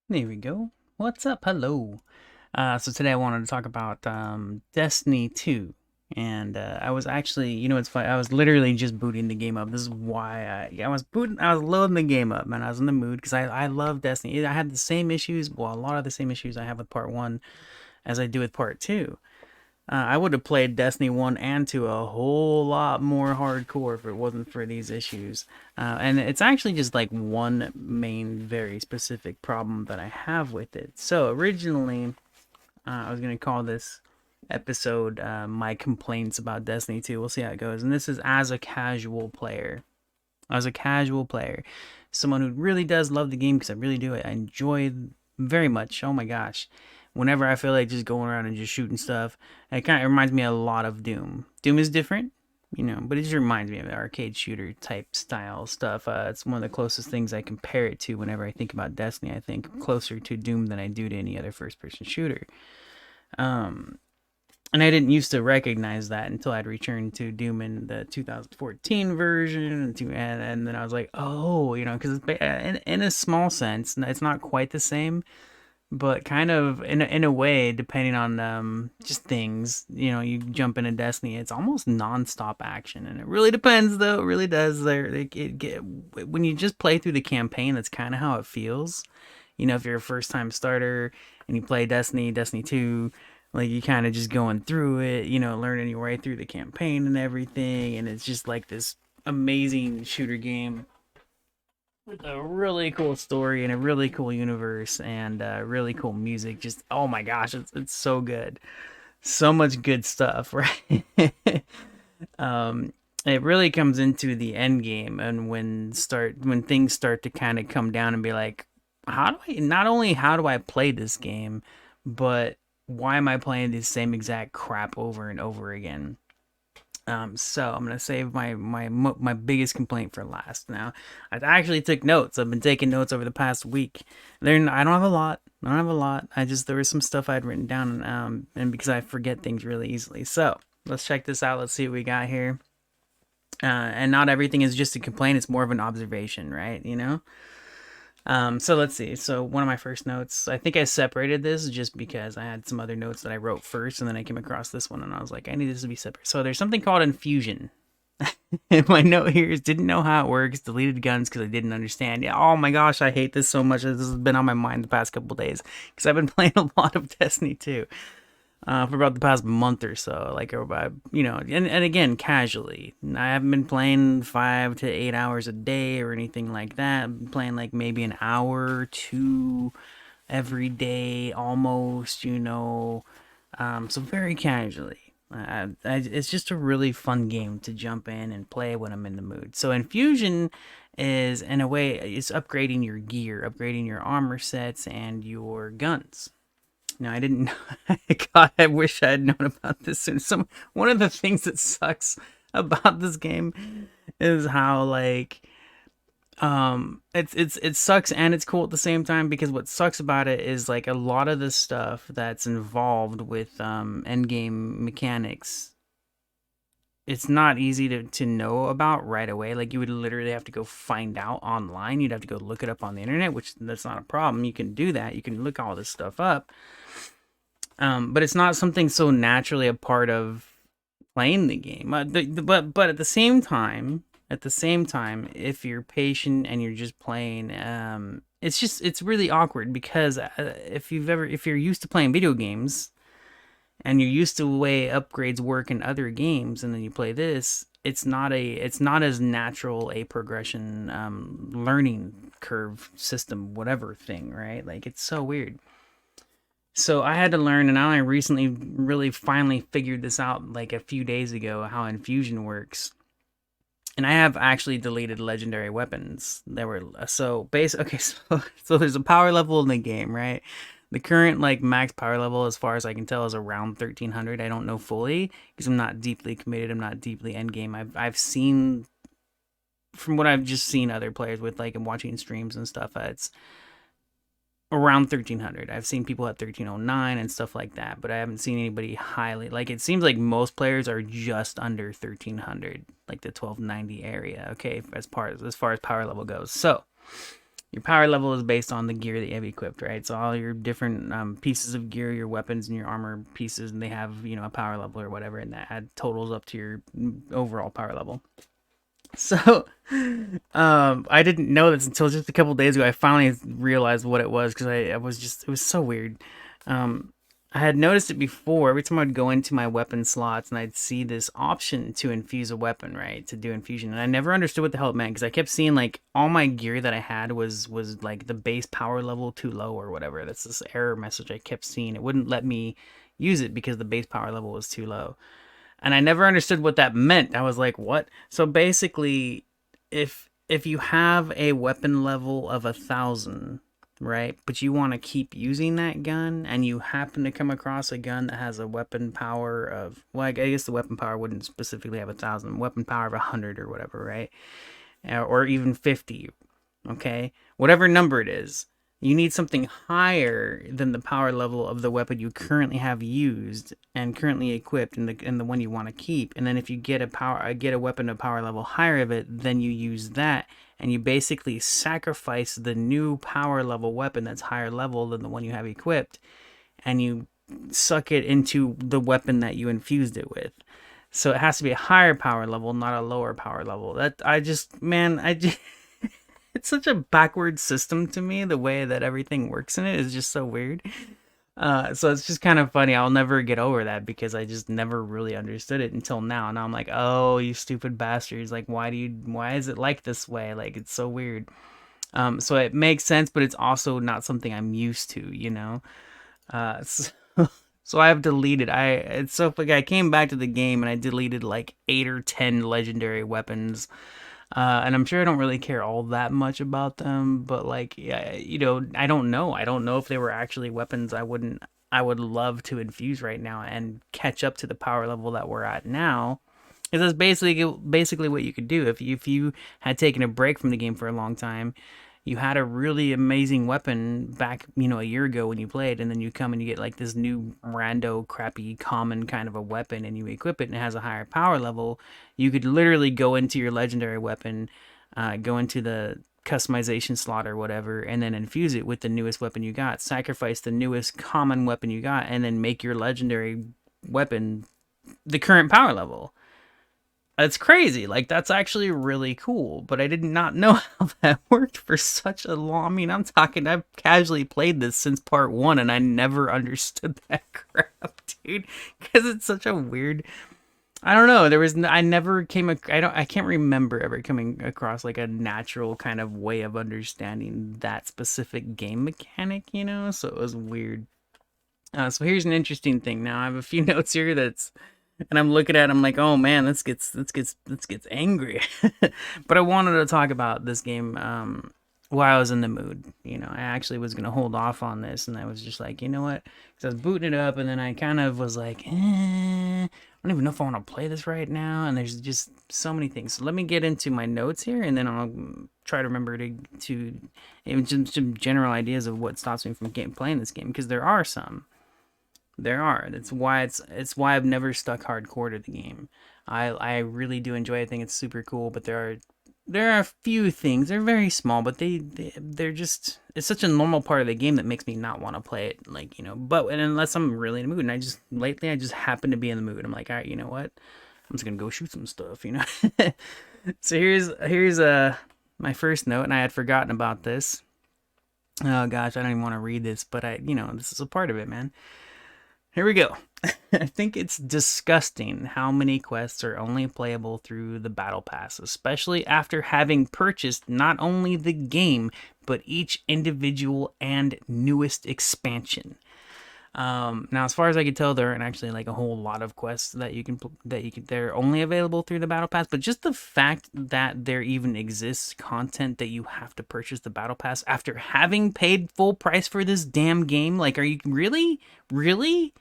There we go. What's up? Hello. So today I wanted to talk about Destiny 2. And I was actually, it's funny. I was literally just booting the game up. This is why I was loading the game up, man. I was in the mood because I love Destiny. I had the same issues, well, a lot of the same issues I have with Part 1 as I do with Part 2. I would have played Destiny 1 and 2 a whole lot more hardcore if it wasn't for these issues. And it's actually just like one main, very specific problem that I have with it. So originally, I was going to call this episode My Complaints About Destiny 2. We'll see how it goes. And this is as a casual player. As a casual player. Someone who really does love the game because I really do. I enjoy very much. Oh my gosh, whenever I feel like just going around and just shooting stuff. It kind of reminds me a lot of Doom. Doom is different, but it just reminds me of the arcade shooter type style stuff. It's one of the closest things I compare it to whenever I think about Destiny. I think closer to Doom than I do to any other first person shooter. Um, and I didn't used to recognize that until I'd returned to Doom in the 2014 version, and then I was like, oh, because in a small sense, it's not quite the same, but kind of in a way, depending on just things, you jump into Destiny, it's almost nonstop action, and it really depends though. It really does. When you just play through the campaign, that's kind of how it feels. If you're a first time starter and you play Destiny 2, like you kind of just going through it, learning your way through the campaign and everything, and it's just like this amazing shooter game with a really cool story and a really cool universe and really cool music. Just oh my gosh, it's so good, so much good stuff, right? um, it really comes into the end game, and when things start to kind of come down and be like, how do I play this game, but why am I playing the same exact crap over and over again? So I'm gonna save my biggest complaint for last. Now, I actually took notes. I've been taking notes over the past week. I don't have a lot. I don't have a lot. There was some stuff I'd written down, and because I forget things really easily. So let's check this out. Let's see what we got here. And not everything is just a complaint. It's more of an observation, right? So let's see. So one of my first notes, I think I separated this just because I had some other notes that I wrote first, and then I came across this one, and I was like, I need this to be separate. So there's something called Infusion. And my note here is didn't know how it works, deleted guns because I didn't understand. Yeah, oh my gosh, I hate this so much. This has been on my mind the past couple days because I've been playing a lot of Destiny 2 for about the past month or so. And again, casually. I haven't been playing 5 to 8 hours a day or anything like that. I've been playing like maybe an hour or two every day almost, so very casually. It's just a really fun game to jump in and play when I'm in the mood. So Infusion is, in a way, it's upgrading your gear, upgrading your armor sets and your guns. No, I didn't know. God, I wish I had known about this soon. One of the things that sucks about this game is how it sucks and it's cool at the same time, because what sucks about it is like a lot of the stuff that's involved with end game mechanics, it's not easy to know about right away. Like you would literally have to go find out online. You'd have to go look it up on the internet, which that's not a problem. You can do that. You can look all this stuff up. But it's not something so naturally a part of playing the game. But at the same time, if you're patient and you're just playing, it's really awkward because if you're used to playing video games and you're used to the way upgrades work in other games, and then you play this, it's not as natural a progression, learning curve system, whatever thing, right? Like it's so weird. So I had to learn, and I only recently really finally figured this out like a few days ago, how Infusion works. And I have actually deleted legendary weapons. There were so base. Okay, so there's a power level in the game, right? The current like max power level, as far as I can tell, is around 1300. I don't know fully because I'm not deeply committed. I'm not deeply end game. I've seen, from what I've just seen other players with, like, and watching streams and stuff. It's around 1300. I've seen people at 1309 and stuff like that, but I haven't seen anybody highly. Like it seems like most players are just under 1300, like the 1290 area. Okay, as far as power level goes. So your power level is based on the gear that you have equipped, right? So all your different pieces of gear, your weapons and your armor pieces, and they have, you know, a power level or whatever, and that totals up to your overall power level. So, I didn't know this until just a couple days ago. I finally realized what it was because I was just, it was so weird. Um, I had noticed it before. Every time I'd go into my weapon slots and I'd see this option to infuse a weapon, right? To do infusion. And I never understood what the hell it meant because I kept seeing like all my gear that I had was like the base power level too low or whatever. That's this error message I kept seeing. It wouldn't let me use it because the base power level was too low. And I never understood what that meant. I was like, what? So basically, if you have a weapon level of 1,000, right, but you want to keep using that gun, and you happen to come across a gun that has a weapon power of, well, I guess the weapon power wouldn't specifically have 1,000, weapon power of 100 or whatever, right, or even 50, okay, whatever number it is. You need something higher than the power level of the weapon you currently have used and currently equipped, and the one you want to keep. And then if you get a weapon of power level higher of it, then you use that, and you basically sacrifice the new power level weapon that's higher level than the one you have equipped, and you suck it into the weapon that you infused it with. So it has to be a higher power level, not a lower power level. That I just, man, I just it's such a backward system to me. The way that everything works in it is just so weird. So it's just kind of funny. I'll never get over that because I just never really understood it until now. Now I'm like, oh, you stupid bastards! Like, why is it like this way? Like, it's so weird. So it makes sense, but it's also not something I'm used to, you know. So, so I've deleted. It's so funny. I came back to the game and I deleted like 8 or 10 legendary weapons. And I'm sure I don't really care all that much about them, but like, yeah, you know, I don't know. I don't know if they were actually weapons I would love to infuse right now and catch up to the power level that we're at now. Because that's basically what you could do if you had taken a break from the game for a long time. You had a really amazing weapon back, you know, a year ago when you played, and then you come and you get like this new rando, crappy, common kind of a weapon, and you equip it, and it has a higher power level. You could literally go into your legendary weapon, go into the customization slot or whatever, and then infuse it with the newest weapon you got. Sacrifice the newest common weapon you got, and then make your legendary weapon the current power level. It's crazy. Like, that's actually really cool, but I did not know how that worked for such a long. I mean, I've casually played this since part one, and I never understood that crap, dude. Because it's such a weird. I don't know. I never came. I can't remember ever coming across like a natural kind of way of understanding that specific game mechanic, you know. So it was weird. So here's an interesting thing. Now I have a few notes here and I'm looking at it, I'm like, oh man, this gets angry. But I wanted to talk about this game while I was in the mood. You know, I actually was gonna hold off on this, and I was just like, you know what? Because I was booting it up, and then I kind of was like, I don't even know if I want to play this right now. And there's just so many things. So let me get into my notes here, and then I'll try to remember to even just some general ideas of what stops me from playing this game, because there are some. There are. That's why it's why I've never stuck hardcore to the game. I really do enjoy it. I think it's super cool, but there are a few things. They're very small, but they're just, it's such a normal part of the game that makes me not want to play it. Like, you know, but and unless I'm really in the mood, and lately I just happen to be in the mood. I'm like, all right, you know what? I'm just gonna go shoot some stuff, you know. So here's my first note, and I had forgotten about this. Oh gosh, I don't even want to read this, but this is a part of it, man. Here we go. I think it's disgusting how many quests are only playable through the Battle Pass, especially after having purchased not only the game, but each individual and newest expansion. Now, as far as I can tell, there aren't actually like a whole lot of quests they're only available through the Battle Pass. But just the fact that there even exists content that you have to purchase the Battle Pass after having paid full price for this damn game, like, are you really?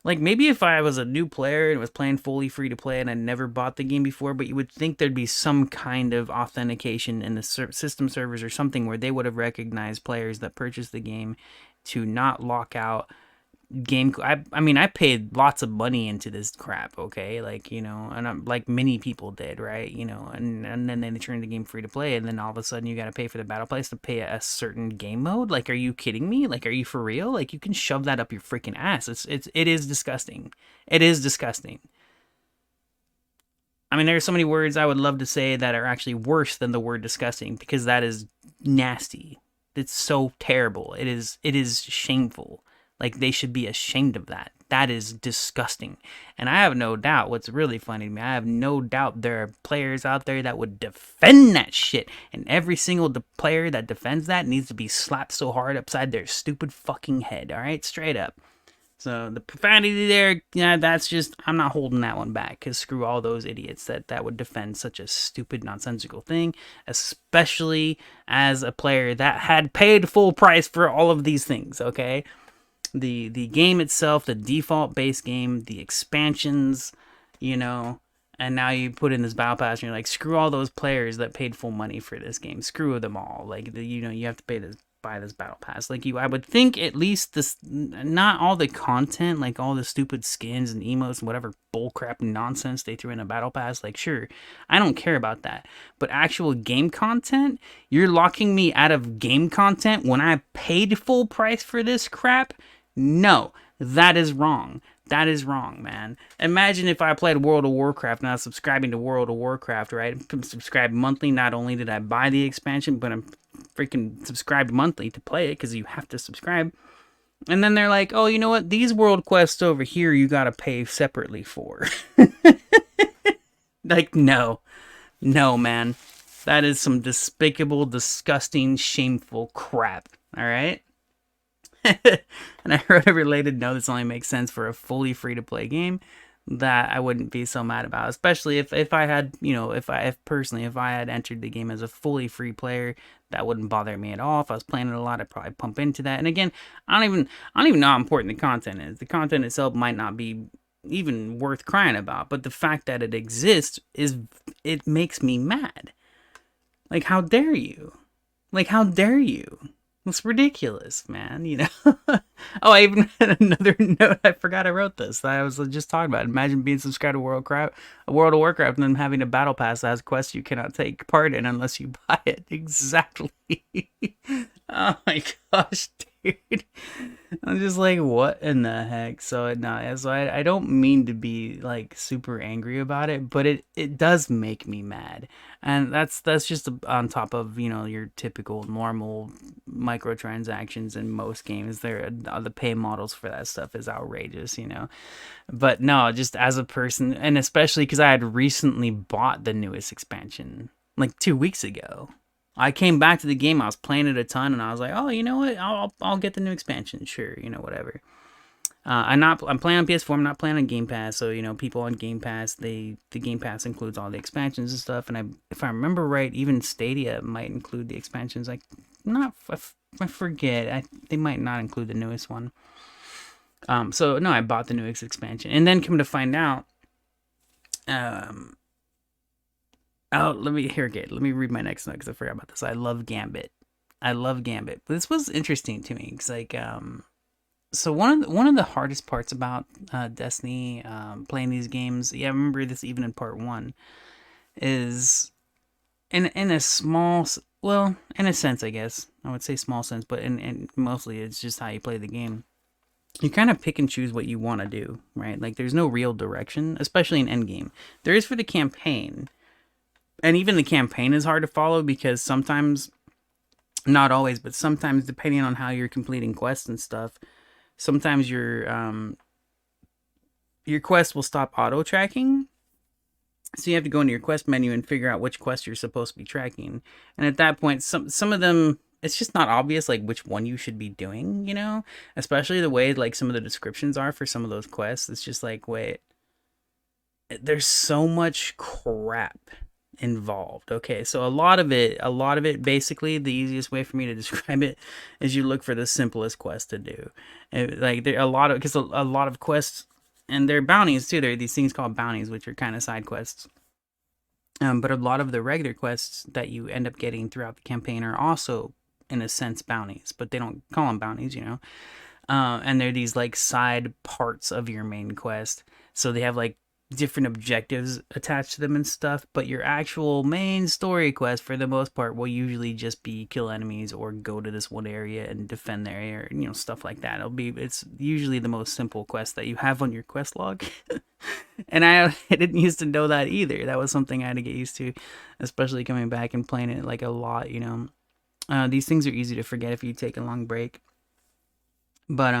Like, maybe if I was a new player and was playing fully free to play and I never bought the game before, but you would think there'd be some kind of authentication in the system servers or something where they would have recognized players that purchased the game to not lock out game. I mean, I paid lots of money into this crap, okay? Like, and I'm like many people did, right? And then they turned the game free to play, and then all of a sudden you got to pay for the battle pass to pay a certain game mode. Like, are you kidding me? Like, are you for real? Like, you can shove that up your freaking ass. It is disgusting. It is disgusting. I mean, there are so many words I would love to say that are actually worse than the word disgusting, because that is nasty. It's so terrible. It is shameful. Like, they should be ashamed of that. That is disgusting. And I have no doubt, what's really funny to me, I have no doubt there are players out there that would defend that shit. And every single player that defends that needs to be slapped so hard upside their stupid fucking head. All right? Straight up. So the profanity there, yeah, that's just, I'm not holding that one back, because screw all those idiots that would defend such a stupid, nonsensical thing, especially as a player that had paid full price for all of these things, okay? The game itself, the default base game, the expansions, and now you put in this battle pass and you're like, screw all those players that paid full money for this game. Screw them all. Like, you have to buy this battle pass. Like, I would think at least this, not all the content, like all the stupid skins and emotes and whatever bullcrap nonsense they threw in a battle pass, like, sure, I don't care about that, but actual game content, you're locking me out of game content when I paid full price for this crap? No, that is wrong. That is wrong, man. Imagine if I played World of Warcraft and I was subscribing to World of Warcraft, right? I'm subscribed monthly. Not only did I buy the expansion, but I'm freaking subscribed monthly to play it, because you have to subscribe. And then they're like, oh, you know what? These world quests over here, you got to pay separately for. Like, no, man. That is some despicable, disgusting, shameful crap. All right? And I wrote a related note, this only makes sense for a fully free-to-play game, that I wouldn't be so mad about, especially if I had, if I had entered the game as a fully free player, that wouldn't bother me at all. If I was playing it a lot, I'd probably pump into that. And again, I don't even know how important the content is. The content itself might not be even worth crying about, but the fact that it exists it makes me mad. Like, how dare you? Like, how dare you? It's ridiculous, man, Oh, I even had another note. I forgot I wrote this. I was just talking about. Imagine being subscribed to World of Warcraft, and then having a battle pass that has quests you cannot take part in unless you buy it. Exactly. Oh my gosh, dude. I'm just like, what in the heck? So no, so I don't mean to be like super angry about it, but it does make me mad. And that's just on top of, your typical normal microtransactions in most games. The pay models for that stuff is outrageous, But no, just as a person, and especially because I had recently bought the newest expansion like 2 weeks ago. I came back to the game, I was playing it a ton, and I was like, oh, you know what? I'll get the new expansion, sure, whatever. I'm playing on PS4. I'm not playing on Game Pass. So people on Game Pass, the Game Pass includes all the expansions and stuff. And if I remember right, even Stadia might include the expansions. Like, I forget. They might not include the newest one. So no, I bought the newest expansion, and then come to find out, let me read my next note, because I forgot about this. I love Gambit. But this was interesting to me, because like so one of the hardest parts about Destiny, playing these games, I remember this even in part 1, is in a small, well, in a sense, I guess I would say small sense, but in mostly it's just how you play the game. You kind of pick and choose what you want to do, right? Like, there's no real direction, especially in endgame. There is for the campaign, and even the campaign is hard to follow, because sometimes, not always, but sometimes, depending on how you're completing quests and stuff, sometimes your quest will stop auto tracking, so you have to go into your quest menu and figure out which quest you're supposed to be tracking. And at that point, some of them, it's just not obvious like which one you should be doing, especially the way like some of the descriptions are for some of those quests. It's just like, wait, there's so much crap involved. Okay, so a lot of it, basically the easiest way for me to describe it is you look for the simplest quest to do. Like, there are a lot of quests, and they're bounties too. There are these things called bounties, which are kind of side quests. But a lot of the regular quests that you end up getting throughout the campaign are also, in a sense, bounties, but they don't call them bounties, And they're these like side parts of your main quest. So they have like different objectives attached to them and stuff, but your actual main story quest for the most part will usually just be kill enemies or go to this one area and defend the area, or, stuff like that. It's usually the most simple quest that you have on your quest log. And I didn't used to know that either. That was something I had to get used to, especially coming back and playing it like a lot. These things are easy to forget if you take a long break. But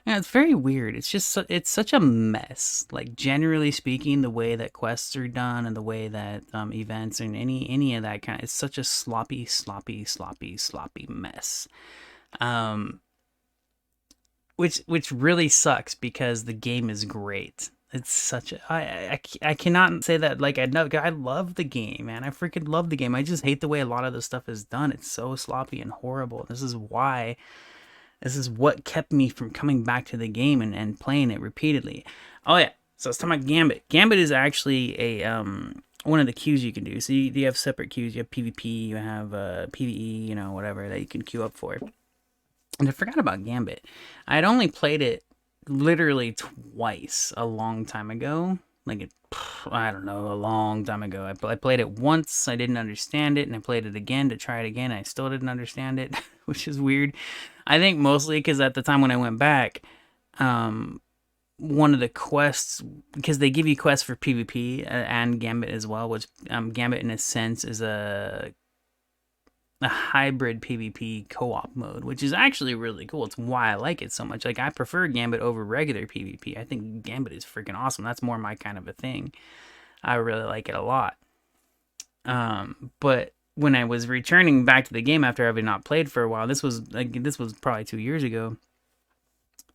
yeah, it's very weird. It's just it's such a mess. Like generally speaking, the way that quests are done and the way that events and any of that kind, it's such a sloppy, sloppy, sloppy, sloppy mess. Um, which really sucks because the game is great. It's such a I cannot say that like I know I love the game, man. I freaking love the game. I just hate the way a lot of the stuff is done. It's so sloppy and horrible. This is what kept me from coming back to the game and playing it repeatedly. Oh yeah, so let's talk about Gambit. Gambit is actually a one of the queues you can do. So you have separate queues. You have PvP, you have PvE, whatever that you can queue up for. And I forgot about Gambit. I had only played it literally twice a long time ago. I don't know, a long time ago. I played it once, I didn't understand it, and I played it again to try it again. I still didn't understand it, which is weird. I think mostly because at the time when I went back, one of the quests, because they give you quests for PvP and Gambit as well, which Gambit in a sense is a hybrid PvP co-op mode, which is actually really cool. It's why I like it so much. Like, I prefer Gambit over regular PvP. I think Gambit is freaking awesome. That's more my kind of a thing. I really like it a lot. But when I was returning back to the game after having not played for a while, this was probably 2 years ago.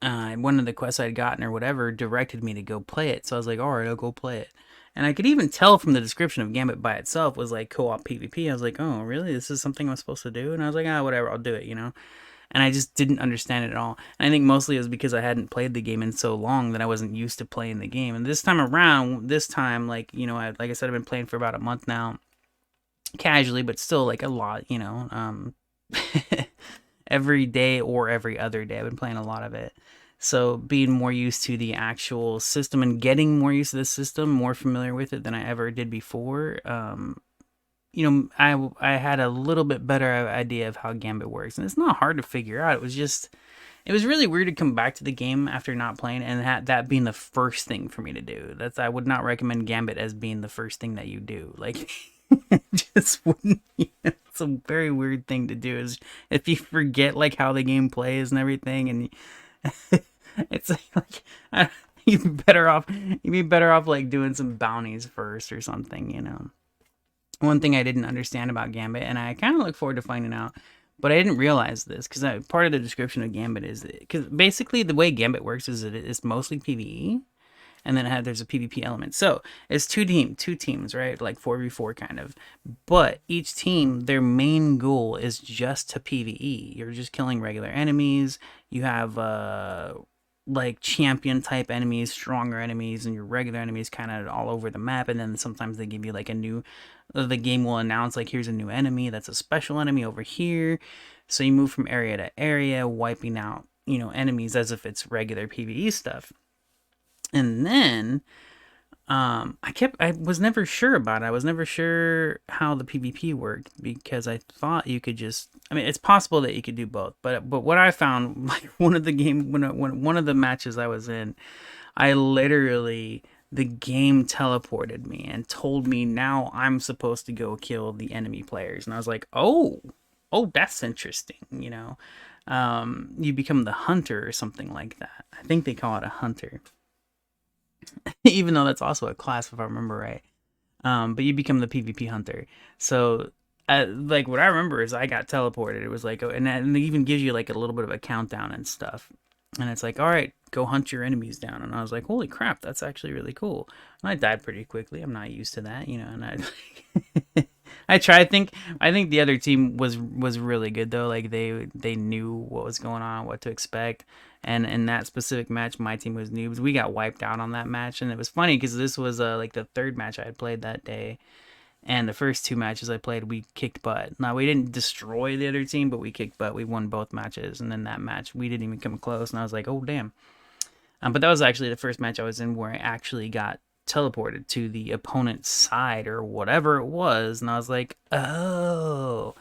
One of the quests I'd gotten or whatever directed me to go play it. So I was like, all right, I'll go play it. And I could even tell from the description of Gambit by itself was like co-op PvP. I was like, oh, really? This is something I'm supposed to do? And I was like, whatever, I'll do it, And I just didn't understand it at all. And I think mostly it was because I hadn't played the game in so long that I wasn't used to playing the game. And this time around, like I said, I've been playing for about a month now, casually, but still like a lot, every day or every other day. I've been playing a lot of it. So being more used to the actual system and getting more used to the system, more familiar with it than I ever did before, I had a little bit better idea of how Gambit works. And it's not hard to figure out. It was really weird to come back to the game after not playing and that being the first thing for me to do. I would not recommend Gambit as being the first thing that you do. Like, just wouldn't. It's a very weird thing to do. Is if you forget like how the game plays and everything, and it's like you'd be better off like doing some bounties first or something. One thing I didn't understand about Gambit, and I kind of look forward to finding out, but I didn't realize this because part of the description of Gambit is because basically the way Gambit works is that it's mostly PvE, and then there's a PvP element. So it's two teams, right? Like 4v4 kind of. But each team, their main goal is just to PvE. You're just killing regular enemies. You have like champion type enemies, stronger enemies, and your regular enemies kind of all over the map. And then sometimes they give you like the game will announce like, here's a new enemy that's a special enemy over here. So you move from area to area, wiping out enemies as if it's regular PvE stuff. And then I was never sure about it. I was never sure how the PvP worked because I thought you could it's possible that you could do both. But what I found, like one of the matches I was in, the game teleported me and told me now I'm supposed to go kill the enemy players. And I was like, oh, that's interesting. You become the hunter or something like that. I think they call it a hunter. Even though that's also a class if I remember right. But you become the PvP hunter. So like what I remember is I got teleported. It was like, and it even gives you like a little bit of a countdown and stuff. And it's like, all right, go hunt your enemies down. And I was like, holy crap, that's actually really cool. And I died pretty quickly. I'm not used to that, and I think the other team was really good though. Like they knew what was going on, what to expect. And in that specific match, my team was noobs. We got wiped out on that match, and it was funny because this was like the third match I had played that day. And the first 2 matches I played, we kicked butt. Now, we didn't destroy the other team, but we kicked butt. We won both matches. And then that match, we didn't even come close. And I was like, oh, damn. But that was actually the first match I was in where I actually got teleported to the opponent's side or whatever it was. And I was like, oh.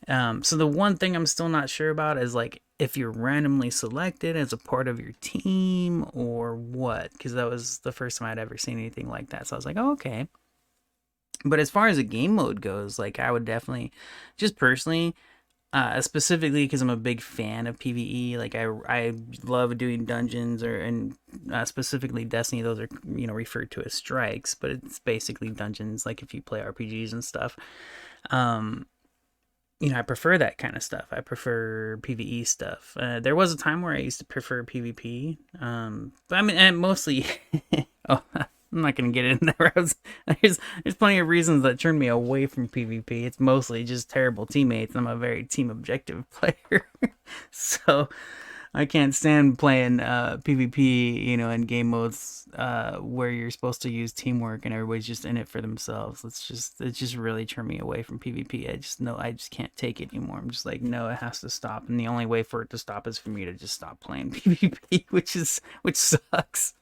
So the one thing I'm still not sure about is like if you're randomly selected as a part of your team or what, because that was the first time I'd ever seen anything like that. So I was like, oh, okay. But as far as a game mode goes, like I would definitely, just personally, specifically because I'm a big fan of PvE. Like I love doing dungeons and specifically Destiny. Those are referred to as strikes, but it's basically dungeons. Like if you play RPGs and stuff. Um, I prefer that kind of stuff. I prefer PvE stuff. There was a time where I used to prefer PvP. But I mean, and mostly, oh, I'm not gonna get into that. There's plenty of reasons that turned me away from PvP. It's mostly just terrible teammates. I'm a very team objective player, so I can't stand playing PvP, in game modes where you're supposed to use teamwork and everybody's just in it for themselves. It just really turned me away from PvP. I just can't take it anymore. I'm just like, no, it has to stop. And the only way for it to stop is for me to just stop playing PvP, which sucks.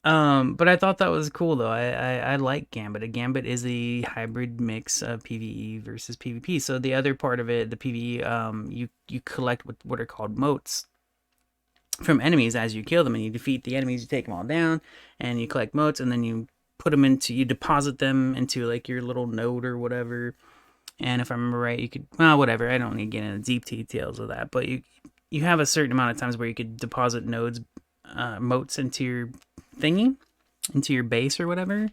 But I thought that was cool though. I like Gambit. A Gambit is a hybrid mix of PvE versus PvP. So the other part of it, the PvE, you collect what are called motes from enemies as you kill them, and you defeat the enemies. You take them all down, and you collect motes, and then you deposit them into like your little node or whatever. And if I remember right, you could, well, whatever. I don't need to get into deep details of that, but you have a certain amount of times where you could deposit motes into your thingy, into your base or whatever,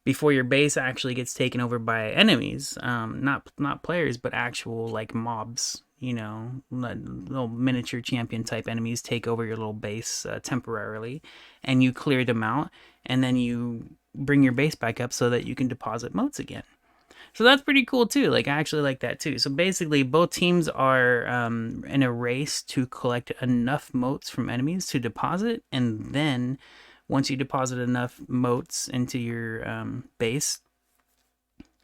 before your base actually gets taken over by enemies. Not players, but actual like mobs. Little miniature champion type enemies take over your little base temporarily, and you clear them out, and then you bring your base back up so that you can deposit motes again. So that's pretty cool too. Like I actually like that too. So basically, both teams are in a race to collect enough motes from enemies to deposit, and then once you deposit enough motes into your base,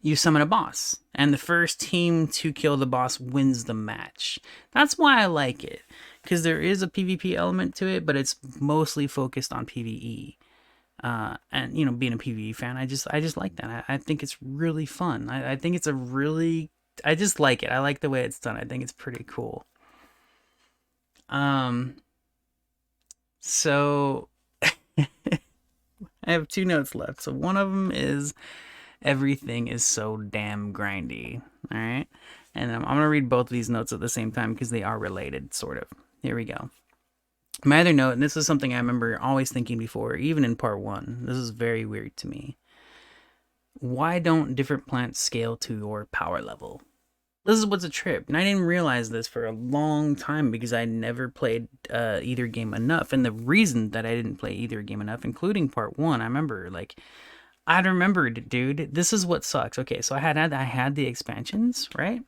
you summon a boss, and the first team to kill the boss wins the match. That's why I like it, because there is a PvP element to it, but it's mostly focused on PvE. And being a PvE fan, I just like that. I think it's really fun. I think it's I just like it. I like the way it's done. I think it's pretty cool. So I have 2 notes left. So one of them is everything is so damn grindy. All right. And I'm going to read both of these notes at the same time because they are related, sort of. Here we go. My other note, and this is something I remember always thinking before, even in part 1. This is very weird to me. Why don't different plants scale to your power level? This is what's a trip. And I didn't realize this for a long time because I never played either game enough. And the reason that I didn't play either game enough, including part 1, I remember, I remembered, dude, this is what sucks. Okay, so I had the expansions, right?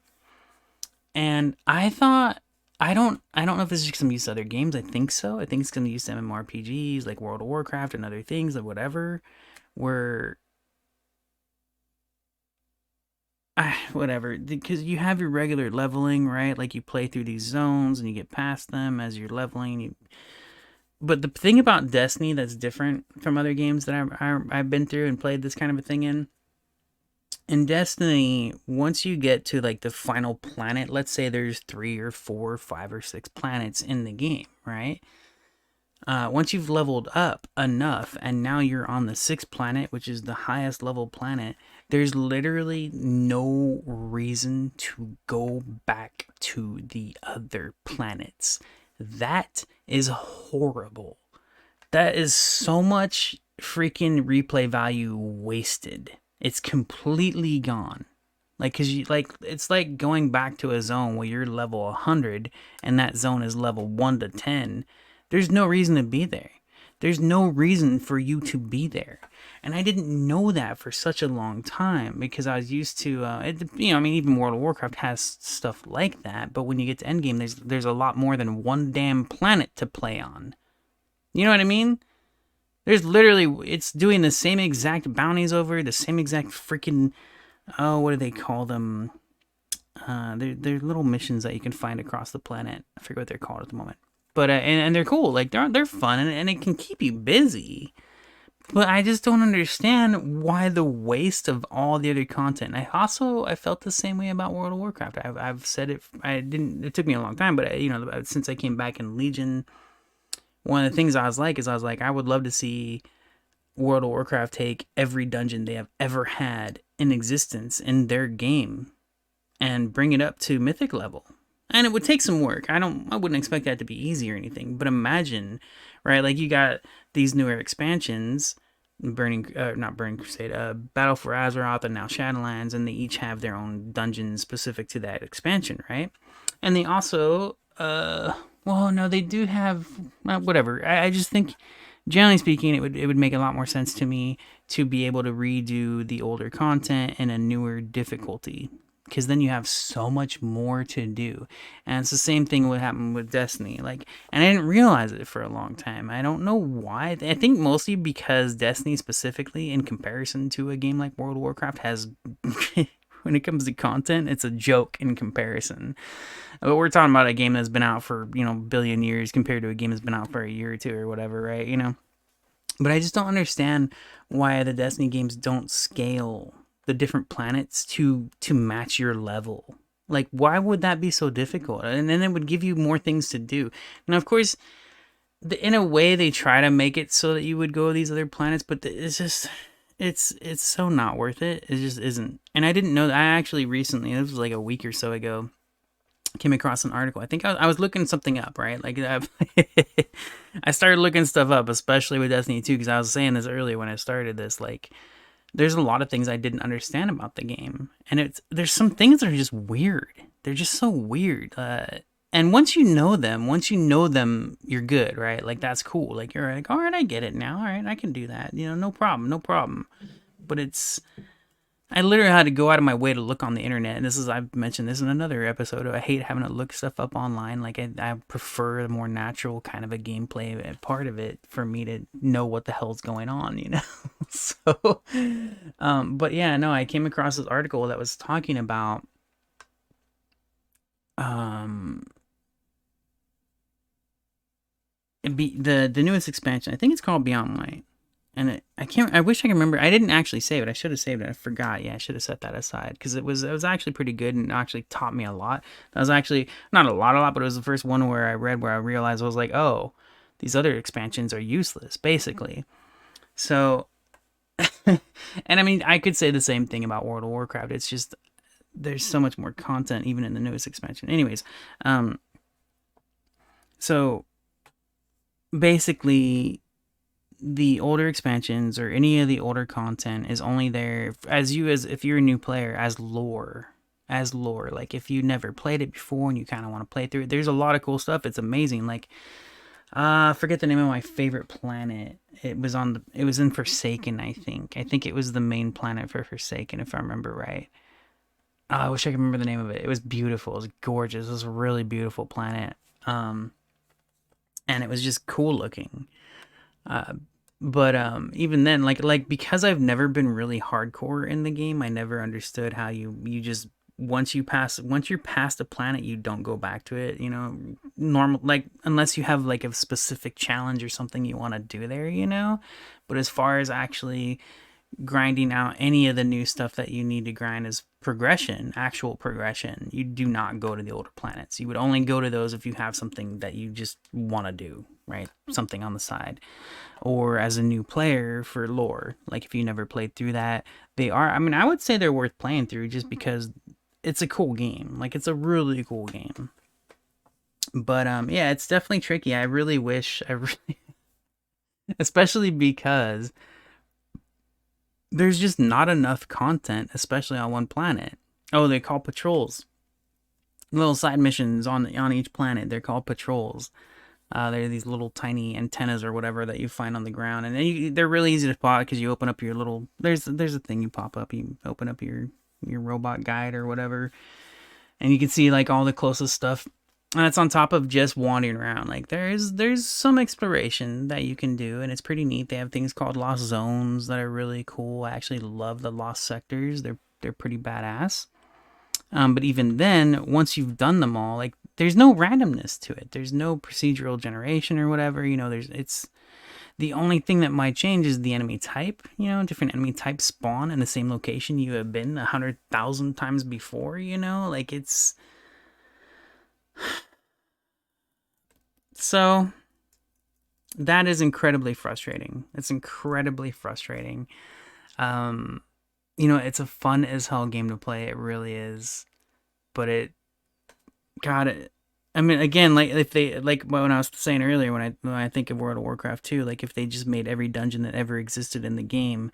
And I thought, I don't know if this is just gonna be used to other games. I think so. I think it's gonna be used to MMORPGs like World of Warcraft and other things, like whatever. Where whatever, because you have your regular leveling, right? Like you play through these zones and you get past them as you're leveling. But the thing about Destiny that's different from other games that I've been through and played this kind of a thing in Destiny, once you get to like the final planet, let's say there's 3 or 4 or 5 or 6 planets in the game, right? Once you've leveled up enough and now you're on the 6th planet, which is the highest level planet, there's literally no reason to go back to the other planets. That is horrible. That is so much freaking replay value wasted. It's completely gone. Cause it's like going back to a zone where you're level 100 and that zone is level 1 to 10. There's no reason to be there. There's no reason for you to be there. And I didn't know that for such a long time because I was used to, even World of Warcraft has stuff like that. But when you get to endgame, there's a lot more than one damn planet to play on. You know what I mean? There's literally, it's doing the same exact bounties over, the same exact freaking, oh, what do they call them? They're little missions that you can find across the planet. I forget what they're called at the moment. But and they're cool. Like they're fun and it can keep you busy. But I just don't understand why the waste of all the other content. I felt the same way about World of Warcraft. I've said it. I didn't. It took me a long time, but since I came back in Legion, one of the things I was like, I would love to see World of Warcraft take every dungeon they have ever had in existence in their game and bring it up to mythic level. And it would take some work. I wouldn't expect that to be easy or anything. But imagine, right? Like you got these newer expansions, not Burning Crusade, Battle for Azeroth, and now Shadowlands, and they each have their own dungeons specific to that expansion, right? And they also, well, no, they do have whatever. I just think, generally speaking, it would make a lot more sense to me to be able to redo the older content in a newer difficulty, because then you have so much more to do. And it's the same thing what happened with Destiny. Like, and I didn't realize it for a long time. I don't know why. I think mostly because Destiny specifically, in comparison to a game like World of Warcraft, has when it comes to content, it's a joke in comparison. But we're talking about a game that's been out for, a billion years compared to a game that's been out for a year or two or whatever, right? But I just don't understand why the Destiny games don't scale the different planets to match your level. Like, why would that be so difficult? And then it would give you more things to do. Now, of course, in a way, they try to make it so that you would go to these other planets, but it's just, it's so not worth it. It just isn't. And I didn't know that. I actually recently, this was like a week or so ago, came across an article. I think I was looking something up, right? Like I started looking stuff up, especially with Destiny 2, because I was saying this earlier when I started this, like, there's a lot of things I didn't understand about the game, and there's some things that are just weird. They're just so weird. And once you know them, you're good, right? Like that's cool. Like you're like, all right, I get it now. All right, I can do that. No problem, no problem. But I literally had to go out of my way to look on the internet, and I've mentioned this in another episode. I hate having to look stuff up online. Like I prefer the more natural kind of a gameplay part of it for me to know what the hell's going on. So, but yeah, no, I came across this article that was talking about, the newest expansion. I think it's called Beyond Light. And I wish I could remember. I didn't actually save it. I should have saved it. I forgot. Yeah, I should have set that aside because it was actually pretty good and actually taught me a lot. That was actually not a lot, but it was the first one where I realized I was like, oh, these other expansions are useless, basically. So, and I mean, I could say the same thing about World of Warcraft. It's just there's so much more content even in the newest expansion. Anyways, so basically the older expansions or any of the older content is only there as if you're a new player as lore. Like if you never played it before and you kind of want to play through it, there's a lot of cool stuff. It's amazing. Like forget the name of my favorite planet. It was in Forsaken. I think it was the main planet for Forsaken, if I remember right. I wish I could remember the name of it. It was beautiful. It was gorgeous. It was a really beautiful planet. And it was just cool looking. But even then, like because I've never been really hardcore in the game, I never understood how you just once you're past a planet, you don't go back to it. Normal, like unless you have like a specific challenge or something you want to do there. But as far as actually grinding out any of the new stuff that you need to grind is actual progression. You do not go to the older planets. You would only go to those if you have something that you just want to do, right? Something on the side. Or as a new player for lore. Like if you never played through that, I would say they're worth playing through just because it's a cool game. Like it's a really cool game. But yeah, it's definitely tricky. I really wish, especially because there's just not enough content, especially on one planet. Oh, they call patrols. Little side missions on each planet. They're called patrols. They're these little tiny antennas or whatever that you find on the ground, and they're really easy to spot because you open up your little. There's a thing you pop up. You open up your robot guide or whatever, and you can see like all the closest stuff And that's on top of just wandering around. Like there's some exploration that you can do, and it's pretty neat. They have things called lost zones that are really cool. I actually love the lost sectors. They're pretty badass. But even then, once you've done them all, like there's no randomness to it. There's no procedural generation or whatever. There's it's the only thing that might change is the enemy type. Different enemy types spawn in the same location you have been 100,000 times before. Like it's so that is incredibly frustrating. It's incredibly frustrating. Um, it's a fun as hell game to play. It really is. But it got it. I mean, again, like if they like when I was saying earlier, when I think of World of Warcraft 2, like if they just made every dungeon that ever existed in the game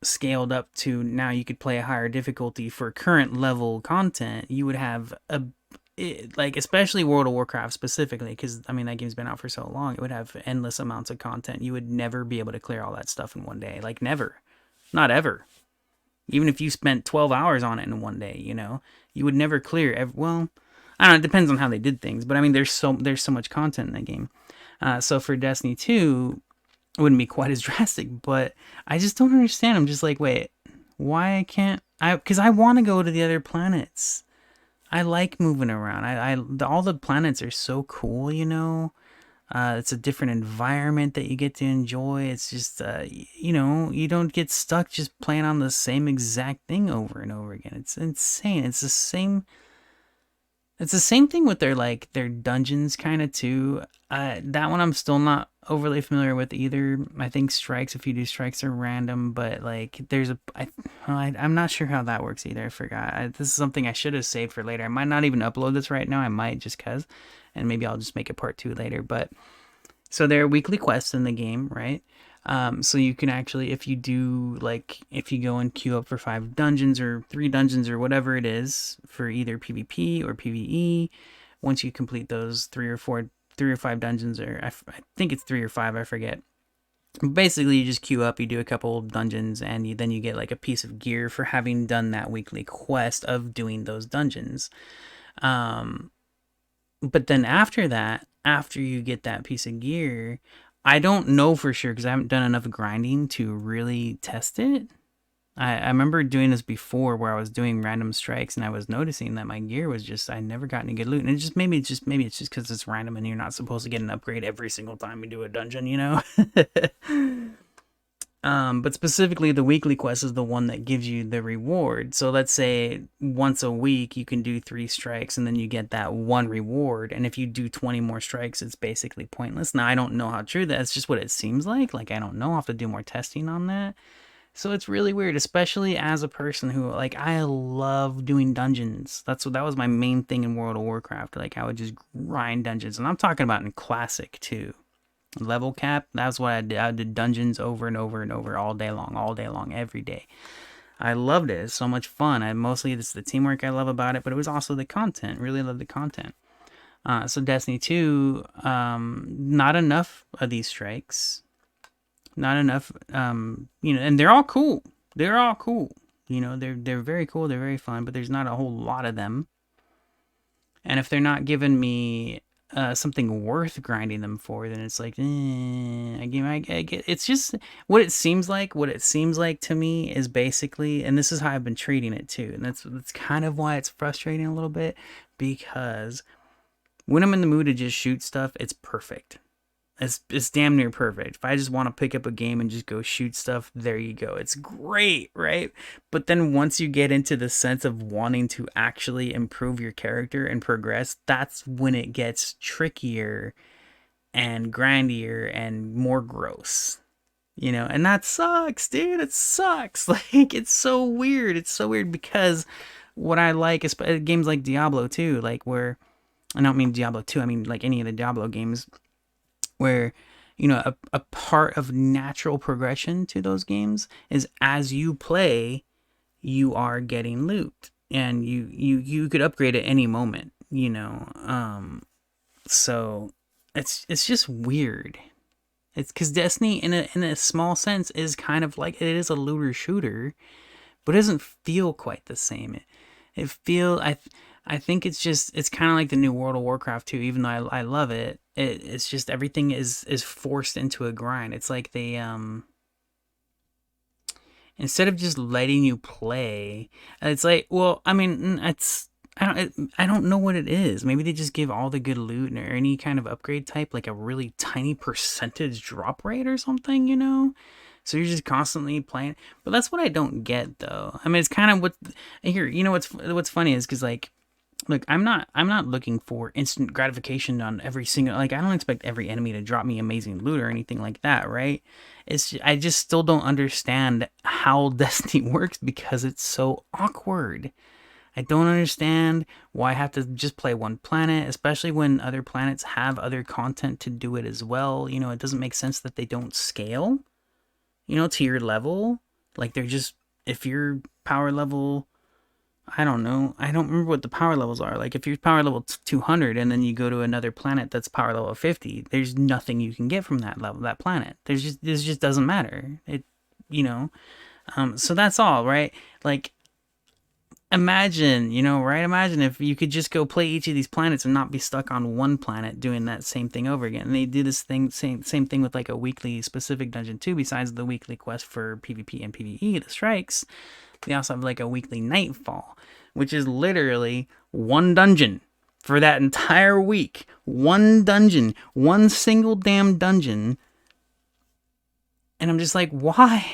scaled up to now you could play a higher difficulty for current level content, you would have like especially World of Warcraft specifically, because I mean that game's been out for so long, it would have endless amounts of content. You would never be able to clear all that stuff in one day, like never, not ever. Even if you spent 12 hours on it in one day, you would never clear. Well, I don't know. It depends on how they did things, but I mean, there's so much content in that game. So for Destiny 2, it wouldn't be quite as drastic, but I just don't understand. I'm just like, wait, why I can't? Because I want to go to the other planets. I like moving around. All the planets are so cool. It's a different environment that you get to enjoy. It's just, you don't get stuck just playing on the same exact thing over and over again. It's insane. It's the same. It's the same thing with their dungeons kind of too. That one I'm still not overly familiar with either. I think strikes, if you do strikes, are random, but like I'm not sure how that works either. I forgot. This is something I should have saved for later. I might not even upload this right now. I might just cause, and maybe I'll just make a part 2 later. But so there are weekly quests in the game, right? So you can actually, if you go and queue up for 5 dungeons or 3 dungeons or whatever it is for either PvP or PvE, once you complete those 3 or 5 dungeons, or I think it's 3 or 5, I forget. Basically, you just queue up, you do a couple dungeons, and then you get like a piece of gear for having done that weekly quest of doing those dungeons. But then after that, after you get that piece of gear, I don't know for sure because I haven't done enough grinding to really test it. I remember doing this before where I was doing random strikes and I was noticing that my gear was just, I never got any good loot. And it just maybe it's just because it's random and you're not supposed to get an upgrade every single time you do a dungeon. But specifically, the weekly quest is the one that gives you the reward. So let's say once a week you can do 3 strikes and then you get that one reward. And if you do 20 more strikes, it's basically pointless. Now, I don't know how true that is, just what it seems like. Like, I don't know. I'll have to do more testing on that. So it's really weird, especially as a person who, like, I love doing dungeons. That was my main thing in World of Warcraft. Like, I would just grind dungeons. And I'm talking about in Classic, too. Level cap, that's what I did. I did dungeons over and over and over all day long, every day. I loved it. It's so much fun. Mostly it's the teamwork I love about it, but it was also the content. Really love the content. So Destiny 2, not enough of these strikes. Not enough, and they're all cool. They're all cool. They're very cool. They're very fun, but there's not a whole lot of them. And if they're not giving me something worth grinding them for, then it's like, I get. It's just what it seems like. What it seems like to me is basically, and this is how I've been treating it too, and that's kind of why it's frustrating a little bit, because when I'm in the mood to just shoot stuff, it's perfect. It's damn near perfect. If I just want to pick up a game and just go shoot stuff, there you go. It's great, right? But then once you get into the sense of wanting to actually improve your character and progress, that's when it gets trickier and grindier and more gross. And that sucks, dude. It sucks. Like, it's so weird. It's so weird because what I like is games like Diablo 2, like where, I don't mean Diablo 2, I mean like any of the Diablo games, where a part of natural progression to those games is as you play, you are getting loot, and you could upgrade at any moment. So it's just weird. It's because Destiny, in a small sense, is kind of like, it is a looter shooter, but it doesn't feel quite the same. I think it's kind of like the new World of Warcraft too. Even though I love it, it's just everything is forced into a grind. It's like they instead of just letting you play, it's like, well, I mean, it's I don't know what it is. Maybe they just give all the good loot or any kind of upgrade type like a really tiny percentage drop rate or something, you know? So you're just constantly playing. But that's what I don't get though. I mean, it's kind of what here, you know what's funny is cuz like look, I'm not looking for instant gratification on every single, like I don't expect every enemy to drop me amazing loot or anything like that, right? I just still don't understand how Destiny works because it's so awkward. I don't understand why I have to just play one planet, especially when other planets have other content to do it as well. You know, it doesn't make sense that they don't scale, you know, to your level. Like they're just, if you're power level, I don't know. I don't remember what the power levels are. Like if you're power level 200 and then you go to another planet that's power level 50, there's nothing you can get from that level, that planet. This just doesn't matter. It, you know. So that's all, right? Like imagine, you know, right? Imagine if you could just go play each of these planets and not be stuck on one planet doing that same thing over again. And they do this thing, same thing with like a weekly specific dungeon too, besides the weekly quest for PvP and PvE, the strikes. They also have like a weekly nightfall, which is literally one dungeon for that entire week. One dungeon, one single damn dungeon. And I'm just like, why?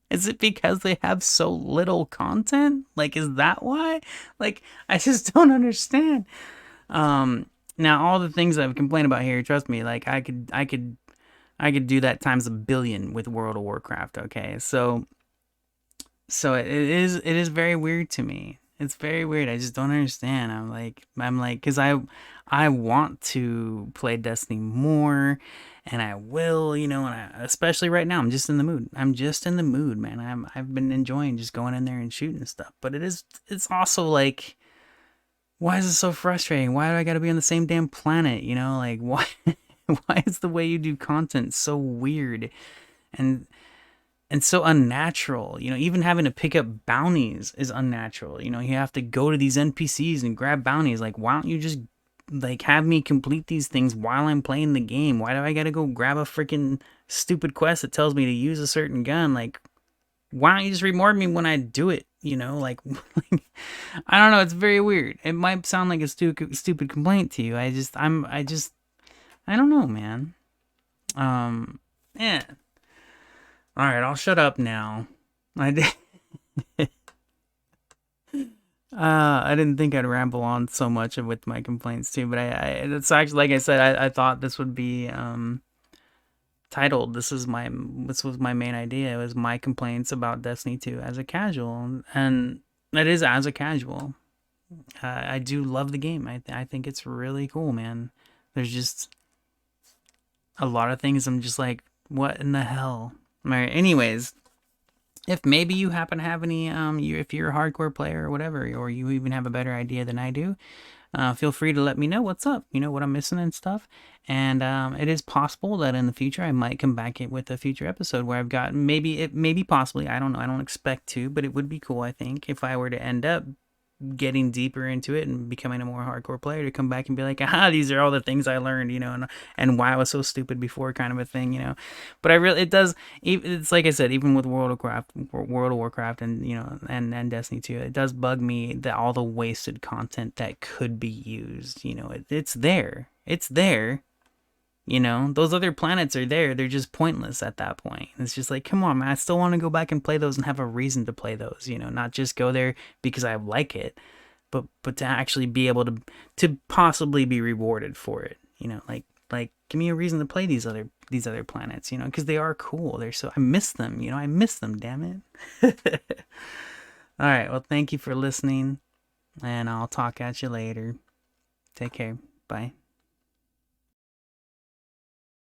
Is it because they have so little content? Like, is that why? Like, I just don't understand. Now all the things I've complained about here, trust me, like I could do that times a billion with World of Warcraft. Okay, so it is very weird to me. It's very weird. I just don't understand. I'm like, cause I want to play Destiny more, and I will, you know, and especially right now, I'm just in the mood. I'm just in the mood, man. I've been enjoying just going in there and shooting stuff. But it's also like, why is it so frustrating? Why do I got to be on the same damn planet? You know, like why why is the way you do content so weird? And and so unnatural. You know, even having to pick up bounties is unnatural. You know, you have to go to these NPCs and grab bounties. Like, why don't you just like have me complete these things while I'm playing the game? Why do I gotta go grab a freaking stupid quest that tells me to use a certain gun? Like, why don't you just reward me when I do it? You know, like, I don't know. It's very weird. It might sound like a stupid complaint to you. I don't know, man. Yeah. All right, I'll shut up now. I did. I didn't think I'd ramble on so much with my complaints too, but it's actually like I said, I thought this would be titled. This was my main idea. It was my complaints about Destiny 2 as a casual, and it is as a casual. I do love the game. I think it's really cool, man. There's just a lot of things I'm just like, what in the hell? All right, anyways, if maybe you happen to have any, if you're a hardcore player or whatever, or you even have a better idea than I do, feel free to let me know what's up, you know, what I'm missing and stuff. And it is possible that in the future I might come back with a future episode where I've got maybe possibly, I don't know, I don't expect to, but it would be cool, I think, if I were to end up getting deeper into it and becoming a more hardcore player, to come back and be like, aha, these are all the things I learned, you know, and why I was so stupid before, kind of a thing, you know. But I really, it does, it's like I said, even with World of Warcraft and, you know, and Destiny 2, it does bug me that all the wasted content that could be used, you know, it's there. You know, those other planets are there. They're just pointless at that point. It's just like, come on, man. I still want to go back and play those and have a reason to play those, you know, not just go there because I like it, but to actually be able to possibly be rewarded for it, you know, like give me a reason to play these other planets, you know, because they are cool. They're so, I miss them, you know, I miss them, damn it. All right, well, thank you for listening, and I'll talk at you later. Take care. Bye.